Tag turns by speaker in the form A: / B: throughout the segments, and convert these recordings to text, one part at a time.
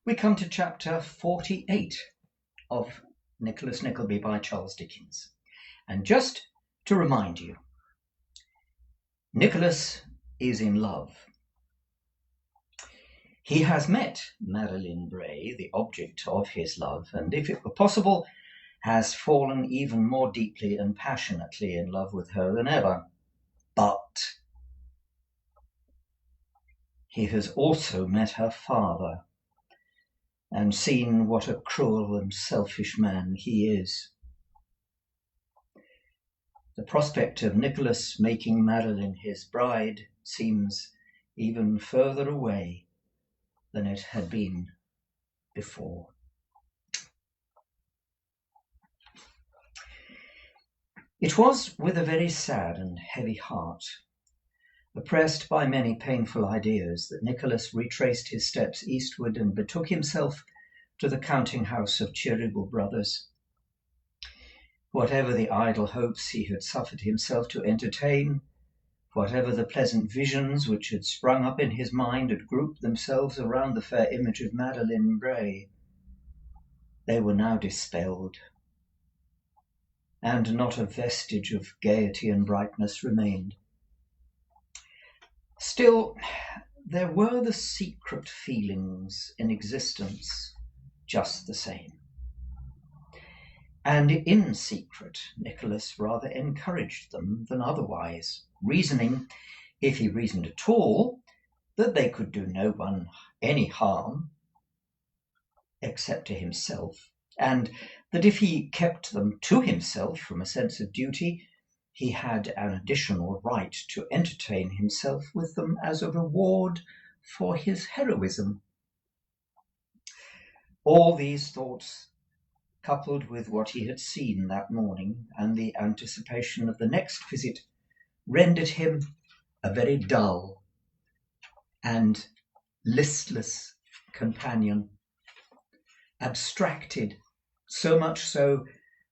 A: We come to chapter 48 of Nicholas Nickleby by Charles Dickens. And just to remind you, Nicholas is in love. He has met Madeline Bray, the object of his love, and if it were possible, has fallen even more deeply and passionately in love with her than ever. But he has also met her father and seen what a cruel and selfish man he is. The prospect of Nicholas making Madeline his bride seems even further away than it had been before. It was with a very sad and heavy heart, oppressed by many painful ideas, that Nicholas retraced his steps eastward and betook himself to the counting-house of Cheeryble Brothers. Whatever the idle hopes he had suffered himself to entertain, whatever the pleasant visions which had sprung up in his mind had grouped themselves around the fair image of Madeline Bray, they were now dispelled, and not a vestige of gaiety and brightness remained. Still, there were the secret feelings in existence just the same. And in secret, Nicholas rather encouraged them than otherwise, reasoning, if he reasoned at all, that they could do no one any harm except to himself, and that if he kept them to himself from a sense of duty, he had an additional right to entertain himself with them as a reward for his heroism. All these thoughts, coupled with what he had seen that morning and the anticipation of the next visit, rendered him a very dull and listless companion, abstracted, so much so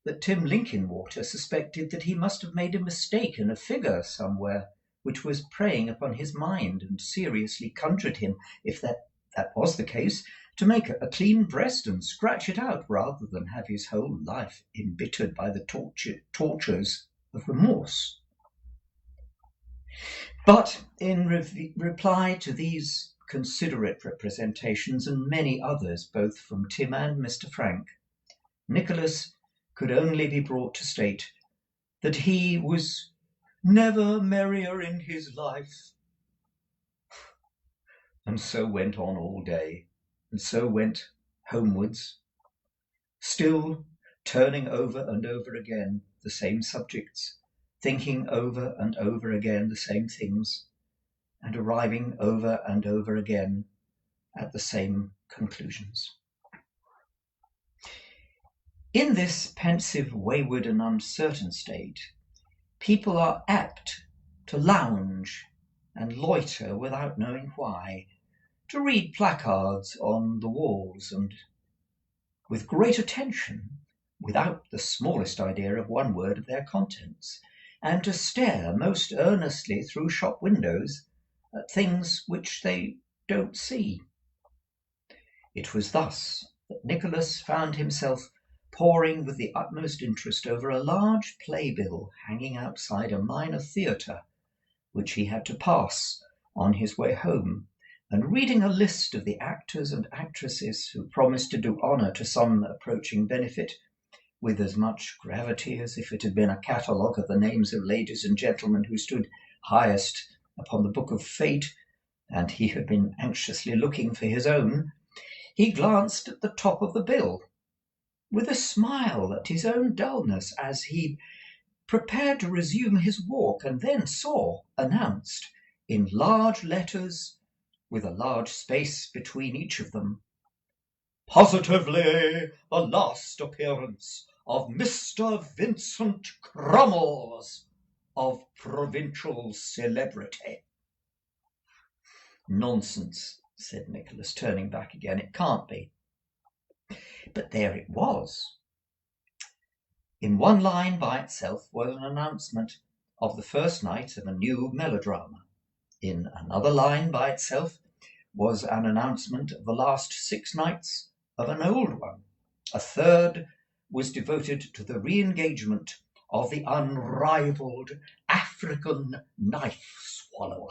A: that Tim Linkinwater suspected that he must have made a mistake in a figure somewhere which was preying upon his mind, and seriously conjured him, if that was the case, to make a clean breast and scratch it out, rather than have his whole life embittered by the tortures of remorse. But in reply to these considerate representations, and many others, both from Tim and Mr. Frank, Nicholas could only be brought to state that he was never merrier in his life, and so went on all day, and so went homewards, still turning over and over again the same subjects, thinking over and over again the same things, and arriving over and over again at the same conclusions. In this pensive, wayward, and uncertain state, people are apt to lounge and loiter without knowing why, to read placards on the walls, and with great attention, without the smallest idea of one word of their contents, and to stare most earnestly through shop windows at things which they don't see. It was thus that Nicholas found himself poring with the utmost interest over a large playbill hanging outside a minor theatre, which he had to pass on his way home, and reading a list of the actors and actresses who promised to do honour to some approaching benefit, with as much gravity as if it had been a catalogue of the names of ladies and gentlemen who stood highest upon the book of fate, and he had been anxiously looking for his own. He glanced at the top of the bill, with a smile at his own dullness, as he prepared to resume his walk, and then saw announced in large letters, with a large space between each of them, "Positively the last appearance of Mr. Vincent Crummles, of provincial celebrity." "Nonsense," said Nicholas, turning back again. "It can't be." But there it was. In one line by itself was an announcement of the first night of a new melodrama. In another line by itself was an announcement of the last 6 nights of an old one. A third was devoted to the re-engagement of the unrivalled African knife swallower,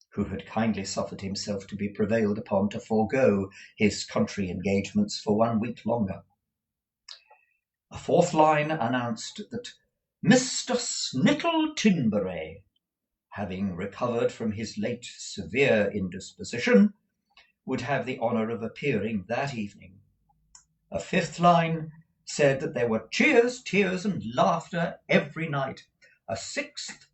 A: who had kindly suffered himself to be prevailed upon to forego his country engagements for 1 week longer. A fourth line announced that Mr. Snittle Tinbury, having recovered from his late severe indisposition, would have the honour of appearing that evening. A fifth line said that there were cheers, tears, and laughter every night. A sixth,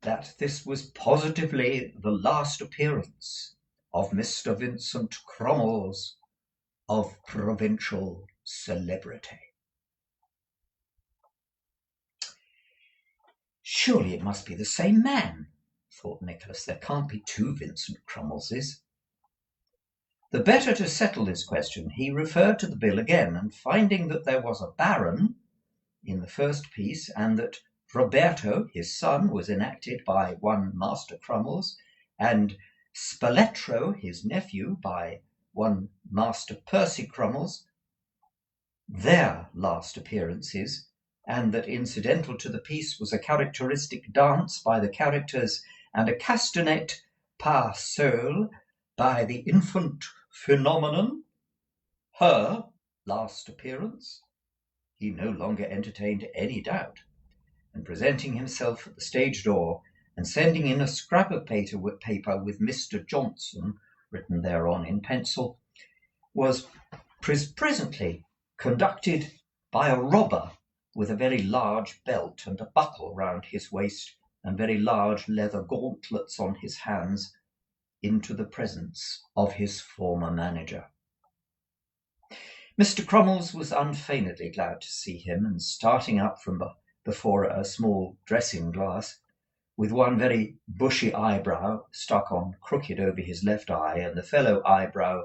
A: that this was positively the last appearance of Mr. Vincent Cromwell's of provincial celebrity. Surely it must be the same man, thought Nicholas. There can't be 2 Vincent Cromwellses. The better to settle this question, he referred to the bill again, and finding that there was a baron in the first piece, and that Roberto, his son, was enacted by one Master Cromwells, and Spoletro, his nephew, by one Master Percy Cromwells, their last appearances, and that incidental to the piece was a characteristic dance by the characters and a castanet par seul by the infant phenomenon, her last appearance, he no longer entertained any doubt, and presenting himself at the stage door and sending in a scrap of paper with Mr. Johnson written thereon in pencil, was presently conducted by a robber with a very large belt and a buckle round his waist and very large leather gauntlets on his hands into the presence of his former manager. Mr. Cromwells was unfeignedly glad to see him, and starting up from before a small dressing-glass, with one very bushy eyebrow stuck on crooked over his left eye, and the fellow eyebrow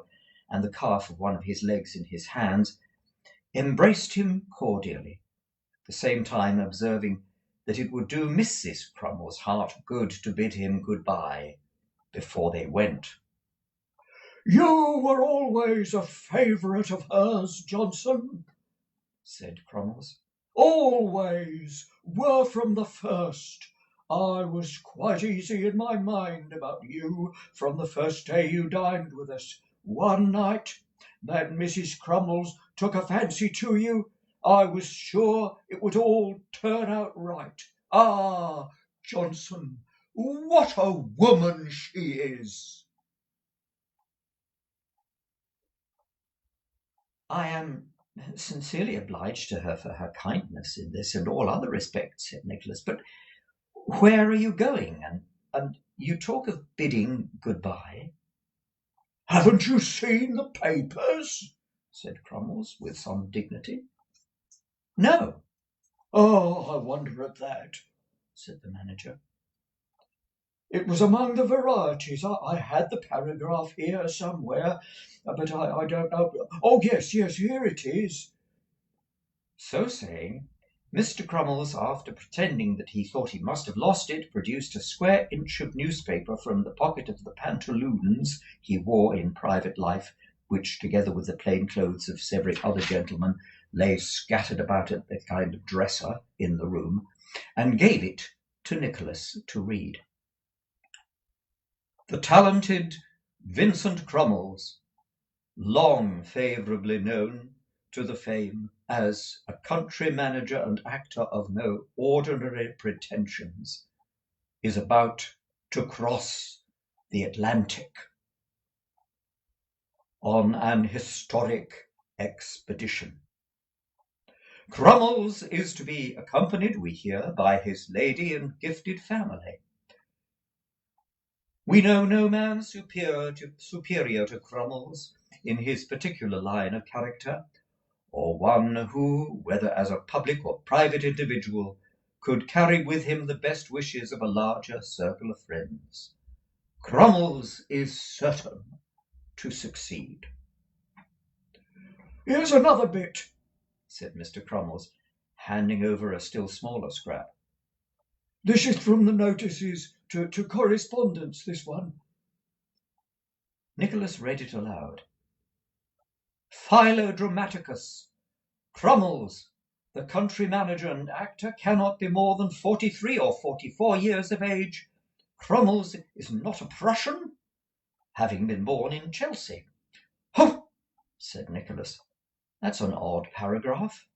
A: and the calf of one of his legs in his hands, embraced him cordially, at the same time observing that it would do Mrs. Cromwell's heart good to bid him good-bye before they went. "You were always a favourite of hers, Johnson," said Cromwells. "Always were from the first. I was quite easy in my mind about you from the first day you dined with us. One night that Mrs. Cromwells took a fancy to you, I was sure it would all turn out right. Ah, Johnson, what a woman she is!" "I am sincerely obliged to her for her kindness in this and all other respects," said Nicholas. "But where are you going? And you talk of bidding good-bye." "Haven't you seen the papers?" said Cromwells with some dignity. "No." "Oh, I wonder at that," said the manager. "It was among the varieties. I had the paragraph here somewhere, but I don't know. Oh, yes, here it is." So saying, Mr. Cromwells, after pretending that he thought he must have lost it, produced a square inch of newspaper from the pocket of the pantaloons he wore in private life, which, together with the plain clothes of several other gentlemen, lay scattered about at the kind of dresser in the room, and gave it to Nicholas to read. "The talented Vincent Cromwells, long favourably known to the fame as a country manager and actor of no ordinary pretensions, is about to cross the Atlantic on an historic expedition. Cromwells is to be accompanied, we hear, by his lady and gifted family. We know no man superior to Cromwells in his particular line of character, or one who, whether as a public or private individual, could carry with him the best wishes of a larger circle of friends. Cromwells is certain to succeed." "Here's another bit," said Mr. Cromwells, handing over a still smaller scrap. "This is from the notices
B: to correspondence, this one."
A: Nicholas read it aloud. Philodramaticus. Crummles, the country manager and actor, cannot be more than 43 or 44 years of age. Crummles is not a Prussian, having been born in Chelsea. "Huh!" said Nicholas. "That's an odd paragraph."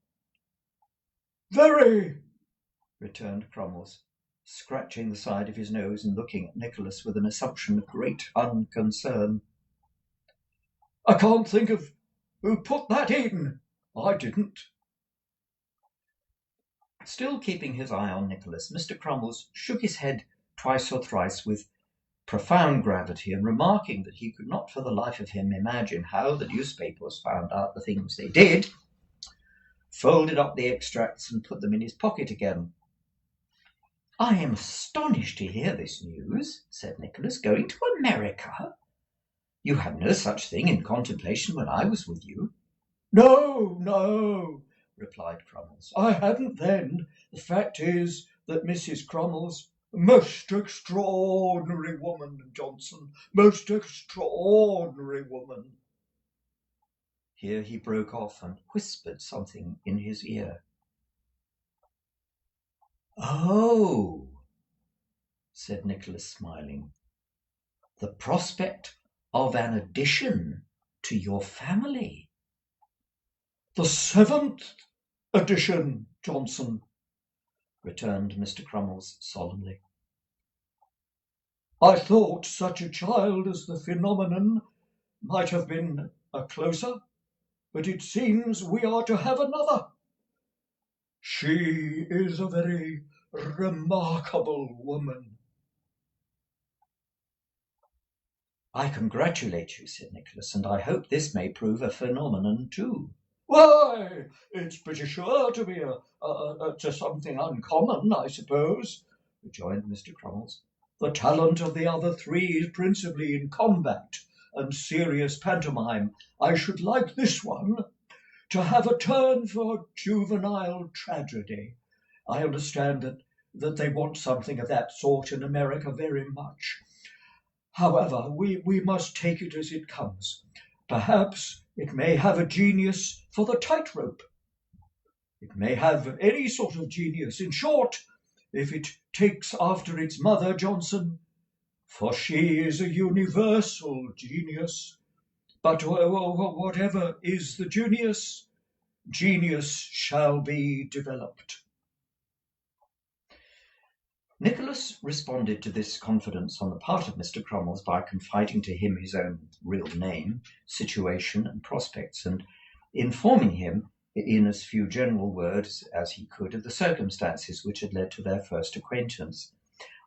B: "Very,"
A: returned Crummles, scratching the side of his nose and looking at Nicholas with an assumption of great unconcern.
B: "I can't think of who put that in. I didn't."
A: Still keeping his eye on Nicholas, Mr. Crummles shook his head twice or thrice with profound gravity, and remarking that he could not for the life of him imagine how the newspapers found out the things they did, folded up the extracts and put them in his pocket again. "I am astonished to hear this news," said Nicholas. "Going to America? You had no such thing in contemplation when I was with you."
B: No,
A: replied Crummles.
B: "I hadn't then. The fact is that Mrs. Crummles, most extraordinary woman, Johnson, most extraordinary woman."
A: Here he broke off and whispered something in his ear. "Oh," said Nicholas, smiling, "the prospect of an addition to your family."
B: "The 7th addition, Johnson,"
A: returned Mr. Crummles solemnly.
B: "I thought such a child as the phenomenon might have been a closer, but it seems we are to have another. She is a very remarkable woman."
A: "I congratulate you," said Nicholas, "and I hope this may prove a phenomenon too."
B: "Why, it's pretty sure to be to something uncommon, I suppose," rejoined Mr. Crummles. "The talent of the other three is principally in combat and serious pantomime. I should like this one to have a turn for juvenile tragedy. I understand that they want something of that sort in America very much. However, we must take it as it comes. Perhaps it may have a genius for the tightrope. It may have any sort of genius. In short, if it takes after its mother, Johnson, for she is a universal genius. But whatever is the genius shall be developed."
A: Nicholas responded to this confidence on the part of Mr. Crummles by confiding to him his own real name, situation, and prospects, and informing him in as few general words as he could of the circumstances which had led to their first acquaintance.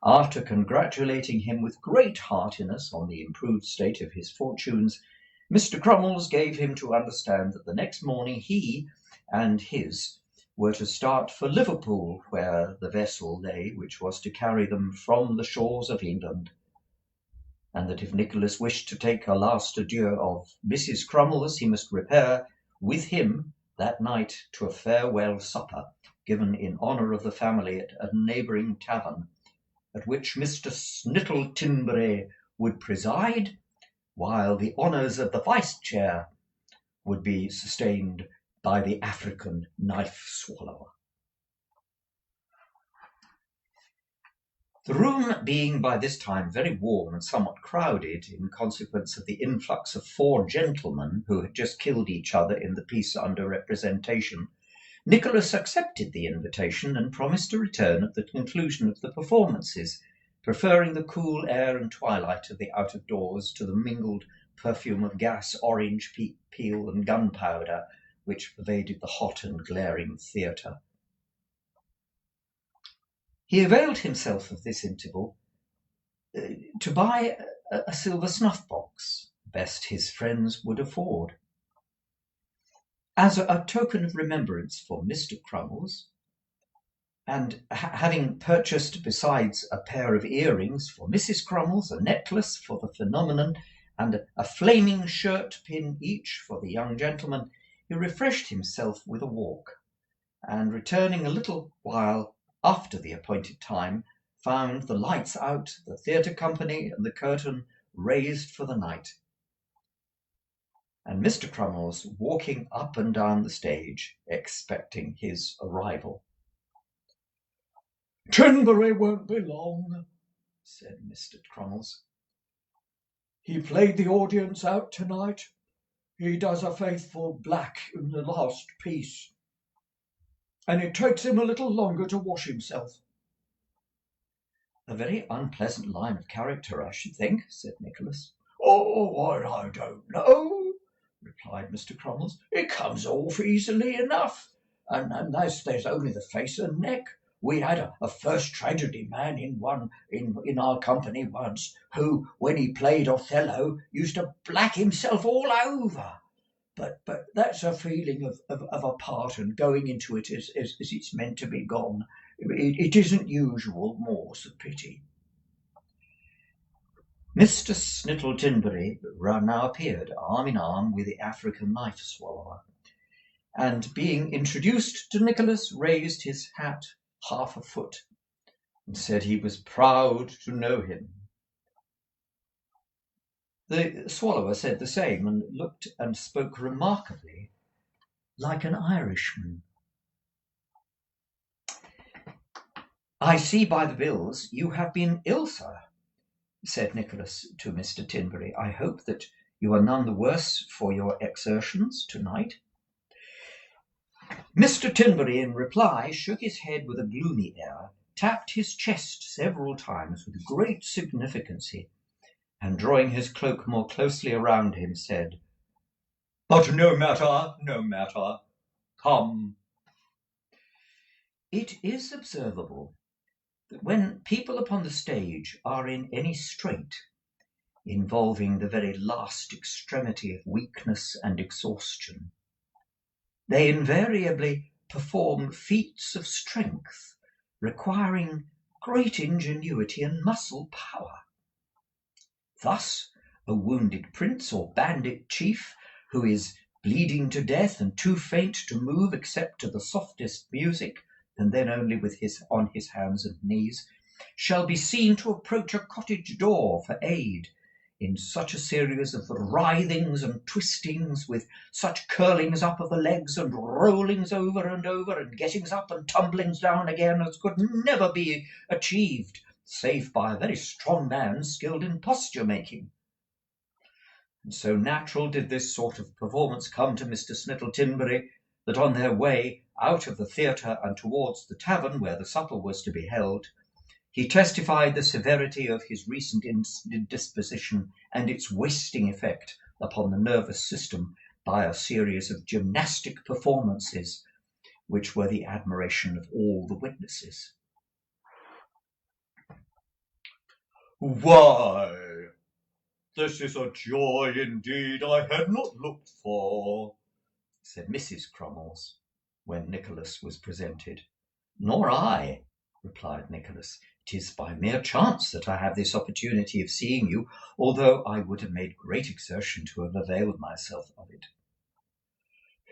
A: After congratulating him with great heartiness on the improved state of his fortunes, Mr. Crummles gave him to understand that the next morning he and his were to start for Liverpool, where the vessel lay which was to carry them from the shores of England, and that if Nicholas wished to take a last adieu of Mrs. Crummles, he must repair with him that night to a farewell supper given in honour of the family at a neighbouring tavern, at which Mr. Snittle would preside, while the honours of the vice-chair would be sustained by the African knife-swallower. The room being by this time very warm and somewhat crowded in consequence of the influx of 4 gentlemen who had just killed each other in the piece under representation, Nicholas accepted the invitation and promised to return at the conclusion of the performances, preferring the cool air and twilight of the out-of-doors to the mingled perfume of gas, orange peel, and gunpowder which pervaded the hot and glaring theatre. He availed himself of this interval to buy a silver snuff-box, best his friends would afford. As a token of remembrance for Mr. Crummles, and having purchased besides a pair of earrings for Mrs. Crummles, a necklace for the phenomenon, and a flaming shirt-pin each for the young gentleman, he refreshed himself with a walk, and returning a little while after the appointed time, found the lights out, the theatre company, and the curtain raised for the night, and Mr. Crummles walking up and down the stage, expecting his arrival.
B: "Tinbury won't be long," said Mr. Crummles. "He played the audience out tonight. He does a faithful black in the last piece, and it takes him a little longer to wash himself."
A: "A very unpleasant line of character, I should think," said Nicholas.
B: "Oh, I don't know," replied Mr. Crummles. "It comes off easily enough, and there's only the face and neck. We had a first tragedy man in our company once, who, when he played Othello, used to black himself all over. But that's a feeling of a part, and going into it as it's meant to be gone. It isn't usual, more's the pity."
A: Mr. Snittle Tinbury now appeared, arm in arm with the African knife swallower, and being introduced to Nicholas, raised his hat half a foot, and said he was proud to know him. The swallower said the same, and looked and spoke remarkably like an Irishman. "I see by the bills you have been ill, sir," said Nicholas to Mr. Tinbury. "I hope that you are none the worse for your exertions tonight." Mr. Tinbury, in reply, shook his head with a gloomy air, tapped his chest several times with great significancy, and drawing his cloak more closely around him, said,
B: "But no matter, no matter. Come."
A: It is observable that when people upon the stage are in any strait, involving the very last extremity of weakness and exhaustion, they invariably perform feats of strength requiring great ingenuity and muscle power. Thus, a wounded prince or bandit chief, who is bleeding to death and too faint to move except to the softest music, and then only on his hands and knees, shall be seen to approach a cottage door for aid, in such a series of writhings and twistings, with such curlings up of the legs and rollings over and over, and gettings up and tumblings down again, as could never be achieved save by a very strong man skilled in posture making. And so natural did this sort of performance come to Mr. Snittle Tinbury, that on their way out of the theatre and towards the tavern where the supper was to be held, he testified the severity of his recent indisposition and its wasting effect upon the nervous system by a series of gymnastic performances, which were the admiration of all the witnesses.
B: "Why, this is a joy indeed I had not looked for,"
A: said Mrs. Crummles, when Nicholas was presented. "Nor I," replied Nicholas. "It is by mere chance that I have this opportunity of seeing you, although I would have made great exertion to have availed myself of it."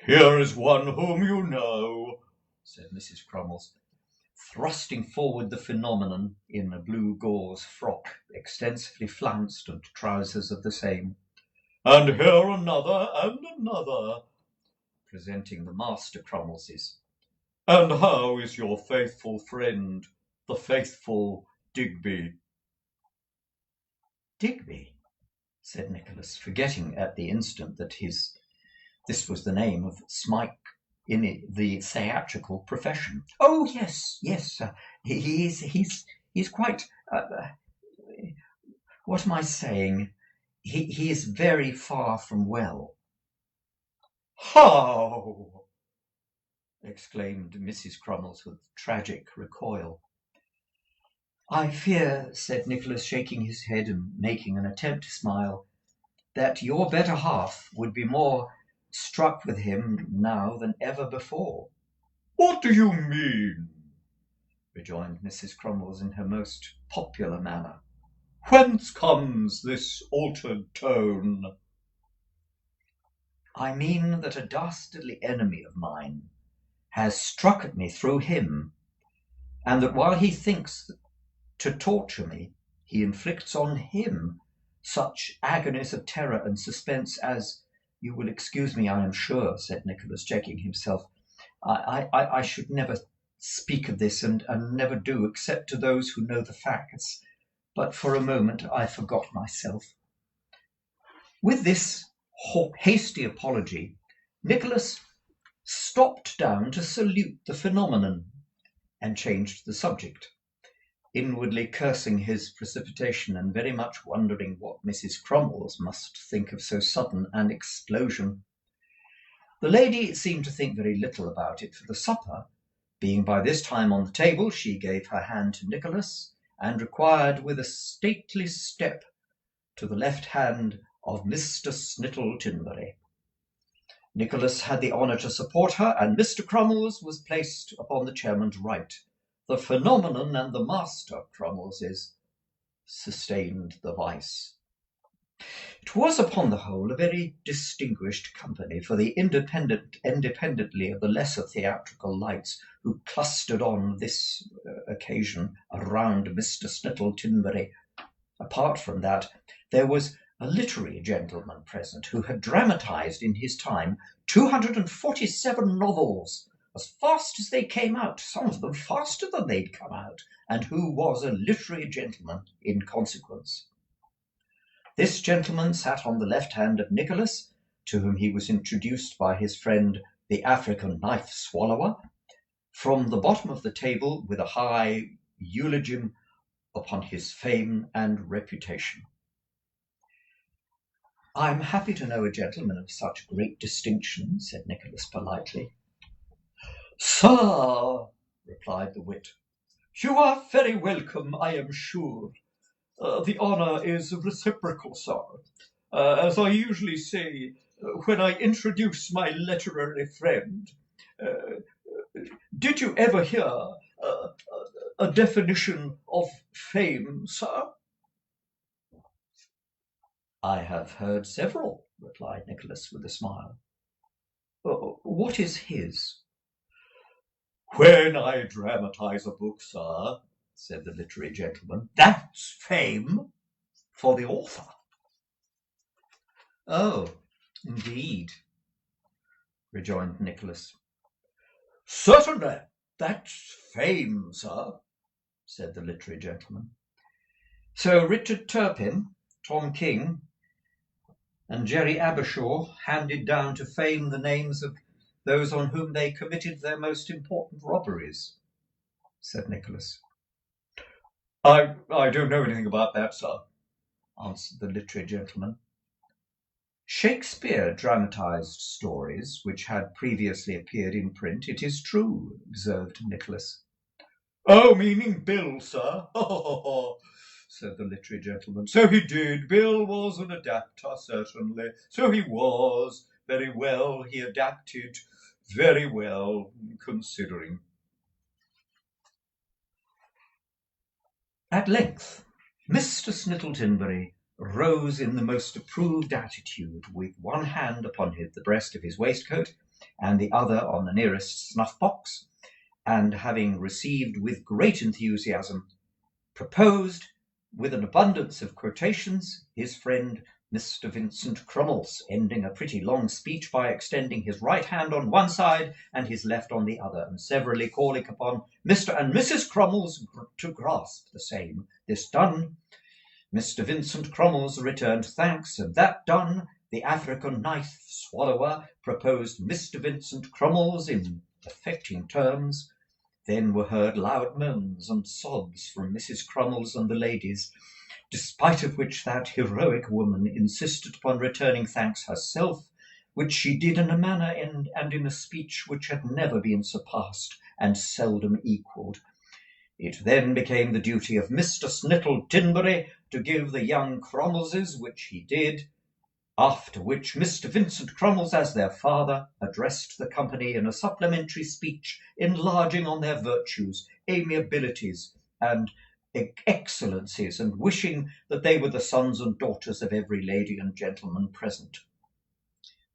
B: "Here is one whom you know," said Mrs. Crummles,
A: thrusting forward the phenomenon in a blue gauze frock, extensively flounced, and trousers of the same.
B: "And here another, and another,"
A: presenting the Master Crummleses.
B: "And how is your faithful friend, the faithful Digby?"
A: "Digby?" said Nicholas, forgetting at the instant that this was the name of Smike in the theatrical profession. "Oh, yes, he's quite. What am I saying? He is very far from well."
B: "How?"
A: exclaimed Mrs. Crummles with tragic recoil. "I fear," said Nicholas, shaking his head and making an attempt to smile, "that your better half would be more struck with him now than ever before."
B: "What do you mean?"
A: rejoined Mrs. Crummles in her most popular manner.
B: "Whence comes this altered tone?"
A: "I mean that a dastardly enemy of mine has struck at me through him, and that while he thinks To torture me, he inflicts on him such agonies of terror and suspense as— You will excuse me, I am sure, said Nicholas, checking himself. I should never speak of this, and never do, except to those who know the facts. But for a moment I forgot myself. With this hasty apology, Nicholas stopped down to salute the phenomenon, and changed the subject, inwardly cursing his precipitation and very much wondering what Mrs. Crummies must think of so sudden an explosion. The lady seemed to think very little about it, for the supper being by this time on the table, she gave her hand to Nicholas, and required with a stately step to the left hand of Mr. Snittle Tinbury. Nicholas had the honour to support her, and Mr. Crummies was placed upon the chairman's right. The phenomenon and the master Crummieses sustained the vice. It was, upon the whole, a very distinguished company, for the independently of the lesser theatrical lights who clustered on this occasion around Mr. Snittle Tinbury. Apart from that, there was a literary gentleman present who had dramatised in his time 247 novels as fast as they came out, some of them faster than they'd come out, and who was a literary gentleman in consequence. This gentleman sat on the left hand of Nicholas, to whom he was introduced by his friend the African knife swallower, from the bottom of the table with a high eulogium upon his fame and reputation. "I am happy to know a gentleman of such great distinction," said Nicholas politely. "Sir," replied the wit, "you are very welcome, I am sure. The honour is reciprocal, sir. As I usually say when I introduce my literary friend, did you ever hear a definition of fame, sir?" "I have heard several," replied Nicholas with a smile. "What is his?" "When I dramatise a book, sir," said the literary gentleman, "that's fame for the author." "Oh, indeed," rejoined Nicholas. "Certainly, that's fame, sir," said the literary gentleman. So Richard Turpin, Tom King, and Jerry Abershaw handed down to fame the names of those on whom they committed their most important robberies, said Nicholas. I don't know anything about that, sir," answered the literary gentleman. "Shakespeare dramatised stories which had previously appeared in print, it is true," observed Nicholas. "Oh, meaning Bill, sir? Said the literary gentleman. "So he did. Bill was an adapter, certainly. So he was. Very well, he adapted. Very well, considering." At length Mr. Snittle Tinbury rose in the most approved attitude, with one hand upon the breast of his waistcoat, and the other on the nearest snuff-box, and, having received with great enthusiasm, proposed, with an abundance of quotations, his friend Mr. Vincent Crummies, ending a pretty long speech by extending his right hand on one side and his left on the other, and severally calling upon Mr. and Mrs. Crummies to grasp the same. This done, Mr. Vincent Crummies returned thanks, and that done, the African knife swallower proposed Mr. Vincent Crummies in affecting terms. Then were heard loud moans and sobs from Mrs. Crummies and the ladies, despite of which that heroic woman insisted upon returning thanks herself, which she did in a manner and in a speech which had never been surpassed and seldom equalled. It then became the duty of Mr. Snittle Tinbury to give the young Crummieses, which he did, after which Mr. Vincent Crummies, as their father, addressed the company in a supplementary speech, enlarging on their virtues, amiabilities, and excellencies, and wishing that they were the sons and daughters of every lady and gentleman present.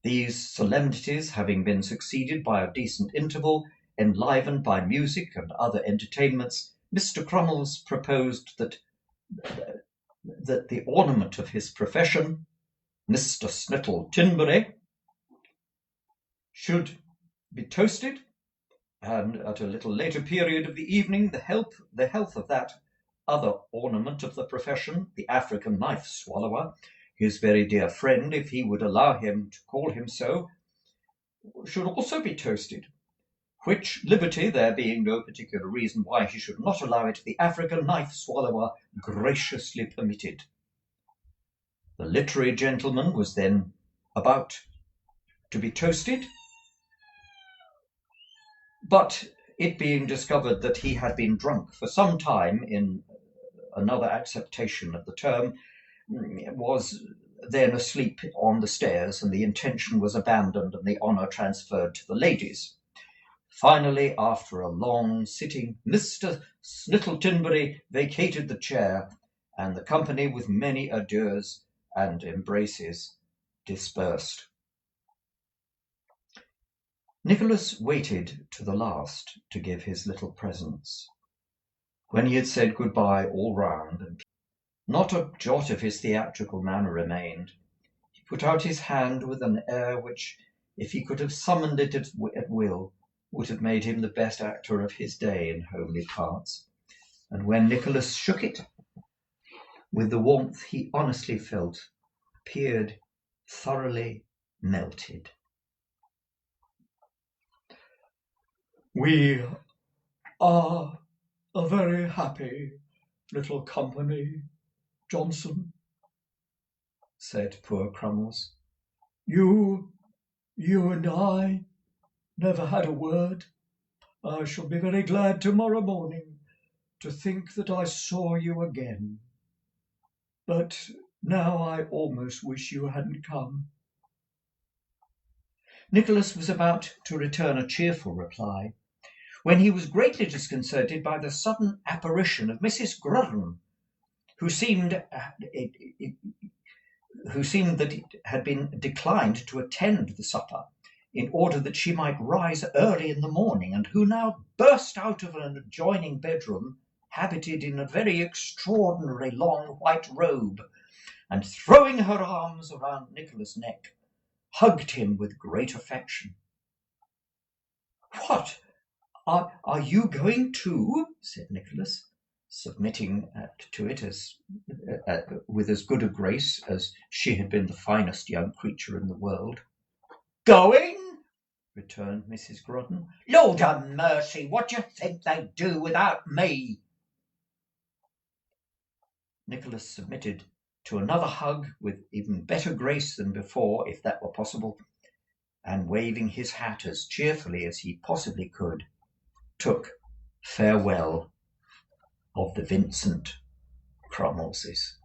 A: These solemnities having been succeeded by a decent interval, enlivened by music and other entertainments, Mr. Crummles proposed that the ornament of his profession, Mr. Snittle Tinbury, should be toasted, and at a little later period of the evening the health of that other ornament of the profession, the African knife swallower, his very dear friend, if he would allow him to call him so, should also be toasted, which liberty, there being no particular reason why he should not allow it, the African knife swallower graciously permitted. The literary gentleman was then about to be toasted, but it being discovered that he had been drunk for some time, in another acceptation of the term, was then asleep on the stairs, and the intention was abandoned and the honour transferred to the ladies. Finally, after a long sitting, Mr. Snittle Tinbury vacated the chair, and the company, with many adieus and embraces, dispersed. Nicholas waited to the last to give his little presents. When he had said good-bye all round, and not a jot of his theatrical manner remained, he put out his hand with an air which, if he could have summoned it at will, would have made him the best actor of his day in homely parts. And when Nicholas shook it, with the warmth he honestly felt, appeared thoroughly melted.
B: "We are a very happy little company, Johnson," said poor Crummles. You and I never had a word. I shall be very glad tomorrow morning to think that I saw you again. But now I almost wish you hadn't come.
A: Nicholas was about to return a cheerful reply, when he was greatly disconcerted by the sudden apparition of Mrs. Grudden, who seemed that it had been declined to attend the supper, in order that she might rise early in the morning, and who now burst out of an adjoining bedroom, habited in a very extraordinary long white robe, and throwing her arms around Nicholas' neck, hugged him with great affection. "What, are you going too?" said Nicholas, submitting to it with as good a grace as she had been the finest young creature in the world. "Going?" returned Mrs. Grudden. "Lord a mercy, what do you think they'd do without me?" Nicholas submitted to another hug with even better grace than before, if that were possible, and waving his hat as cheerfully as he possibly could, took farewell of the Vincent Crummleses.